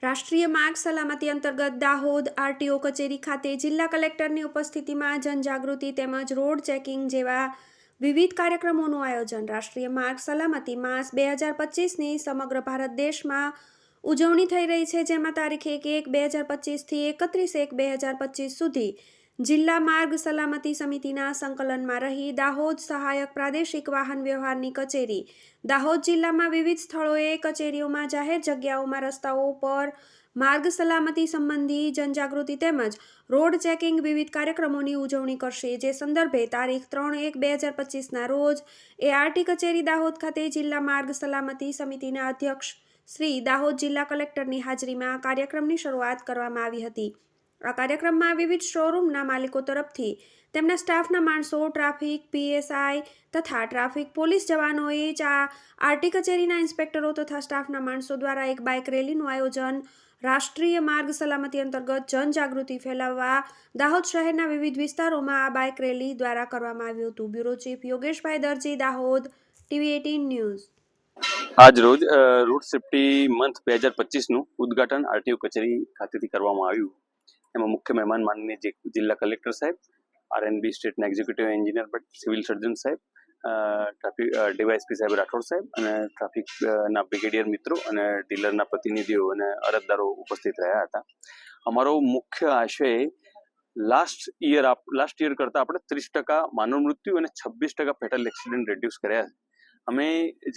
રાષ્ટ્રીય માર્ગ સલામતી અંતર્ગત દાહોદ આરટીઓ કચેરી ખાતે જિલ્લા કલેક્ટરની ઉપસ્થિતિમાં જનજાગૃતિ તેમજ રોડ ચેકિંગ જેવા વિવિધ કાર્યક્રમોનું આયોજન. રાષ્ટ્રીય માર્ગ સલામતી માસ 2025ની સમગ્ર ભારત દેશમાં ઉજવણી થઈ રહી છે, જેમાં તારીખ 1/1/2025થી 31/1/2025 સુધી જિલ્લા માર્ગ સલામતી સમિતિના સંકલનમાં રહી દાહોદ સહાયક પ્રાદેશિક વાહન વ્યવહારની કચેરી દાહોદ જિલ્લામાં વિવિધ સ્થળોએ કચેરીઓમાં જાહેર જગ્યાઓમાં રસ્તાઓ પર માર્ગ સલામતી સંબંધી જનજાગૃતિ તેમજ રોડ ચેકિંગ વિવિધ કાર્યક્રમોની ઉજવણી કરશે. જે સંદર્ભે તારીખ 3/1/2025ના રોજ એઆરટી કચેરી દાહોદ ખાતે જિલ્લા માર્ગ સલામતી સમિતિના અધ્યક્ષ શ્રી દાહોદ જિલ્લા કલેક્ટરની હાજરીમાં કાર્યક્રમની શરૂઆત કરવામાં આવી હતી. આ કાર્યક્રમમાં વિવિધ શોરૂમના માલિકો તરફથી તેમના સ્ટાફના માણસો, ટ્રાફિક પીએસઆઈ તથા ટ્રાફિક પોલીસ જવાનોએ આરટી કચેરીના ઇન્સ્પેક્ટરો તથા સ્ટાફના માણસો દ્વારા એક બાઇક રેલીનું આયોજન રાષ્ટ્રીય માર્ગ સલામતી અંતર્ગત જનજાગૃતિ ફેલાવવા દાહોદ શહેરના વિવિધ વિસ્તારોમાં આ બાઇક રેલી દ્વારા કરવામાં આવ્યું હતું. બ્યુરો ચીફ યોગેશભાઈ દરજી, દાહોદ, ટીવી 18 ન્યૂઝ. આજ રોજ રોડ સેફ્ટી મંથ 2025નું ઉદ્ઘાટન આરટીઓ કચેરી ખાતેથી કરવામાં આવ્યું. એમાં મુખ્ય મહેમાન માનનીય જિલ્લા કલેક્ટર સાહેબ, આરએનબી સ્ટેટના executive engineer but civil surgeon સાહેબ, ટ્રાફિક ડીવાયએસપી સાહેબ રાઠોડ સાહેબ અને ટ્રાફિકના બ્રિગેડિયર મિત્રો અને ડીલરના પ્રતિનિધિઓ અને અરજદારો ઉપસ્થિત રહ્યા હતા. અમારો મુખ્ય આશય લાસ્ટ યર કરતાં આપણે 30% માનવ મૃત્યુ અને 26% ફેટલ એક્સિડન્ટ રેડ્યુસ કર્યા છે. અમે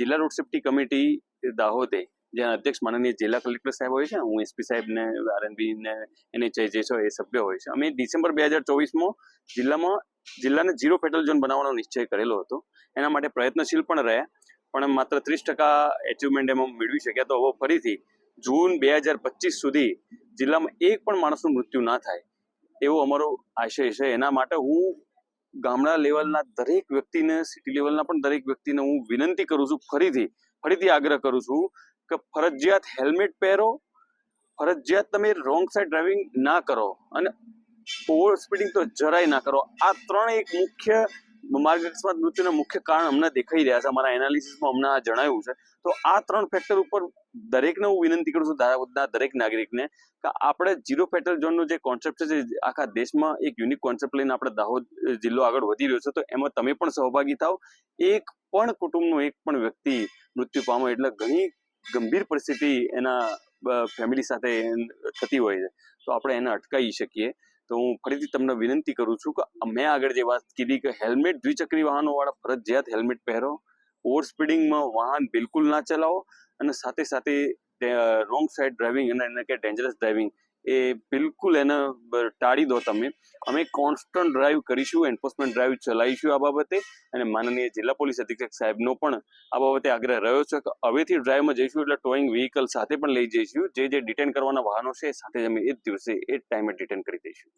જિલ્લા રોડ સેફ્ટી કમિટી દાહોદે જ્યાં અધ્યક્ષ માનનીય જિલ્લા કલેક્ટર સાહેબ હોય છે, હું એસપી સાહેબ ને આરએનબી ને એનએચઆઈ જે છે એ સભ્ય હોય છે. અમે ડિસેમ્બર 2024માં જિલ્લાને 0 ફેટલ ઝોન બનાવવાનો નિશ્ચય કરેલો હતો. એના માટે પ્રયત્નશીલ પણ રહ્યા, પણ માત્ર 30% એચિવમેન્ટ એમાં મેળવી શક્યા. તો હવે ફરીથી જૂન 2025 સુધી જિલ્લામાં એક પણ માણસનું મૃત્યુ ના થાય એવો અમારો આશય છે. એના માટે હું ગામડા લેવલના દરેક વ્યક્તિને, સિટી લેવલના પણ દરેક વ્યક્તિને હું વિનંતી કરું છું, ફરીથી આગ્રહ કરું છું કે ફરજિયાત હેલ્મેટ પહેરો, ફરજિયાત તમે રોંગ સાઈડ ડ્રાઇવિંગ ના કરો અને ઓવર સ્પીડિંગ તો જરાય ના કરો. આ ત્રણ એક મુખ્ય માર્ગ અકસ્માત મૃત્યુના મુખ્ય કારણ હમણાં દેખાઈ રહ્યા છે. અમારા એનાલિસિસમાં હમણાં જણાવ્યું છે. તો આ 3 ફેક્ટર ઉપર દરેકને હું વિનંતી કરું છું, દાહોદના દરેક નાગરિકને, કે આપણે 0 ફેટલ ઝોનનો જે કોન્સેપ્ટ છે, જે આખા દેશમાં એક યુનિક કોન્સેપ્ટ લઈને આપણે દાહોદ જિલ્લો આગળ વધી રહ્યો છે, તો એમાં તમે પણ સહભાગી થાઓ. એક પણ કુટુંબનો એક પણ વ્યક્તિ મૃત્યુ પામે એટલે ઘણી ગંભીર પરિસ્થિતિ એના ફેમિલી સાથે થતી હોય છે. તો આપણે એને અટકાવી શકીએ. તો હું ફરીથી તમને વિનંતી કરું છું કે મેં આગળ જે વાત કીધી કે હેલ્મેટ, દ્વિચક્રી વાહનો વાળા ફરજિયાત હેલ્મેટ પહેરો, ઓવર સ્પીડિંગમાં વાહન બિલકુલ ના ચલાવો અને સાથે રોંગ સાઈડ ડ્રાઇવિંગ અને કે ડેન્જરસ ડ્રાઇવિંગ એ બિલકુલ એને ટાળી દો. અમે કોન્સ્ટન્ટ ડ્રાઈવ કરીશું, એન્ફોર્સમેન્ટ ડ્રાઈવ ચલાવીશું આ બાબતે, અને માનનીય જિલ્લા પોલીસ અધિક્ષક સાહેબનો પણ આ બાબતે આગ્રહ રહ્યો છે કે હવેથી ડ્રાઈવમાં જઈશું એટલે ટોઈંગ વ્હીકલ સાથે પણ લઈ જઈશું. જે ડિટેન કરવાના વાહનો છે સાથે જ અમે એ જ દિવસે એ જ ટાઈમે ડિટેન કરી દઈશું.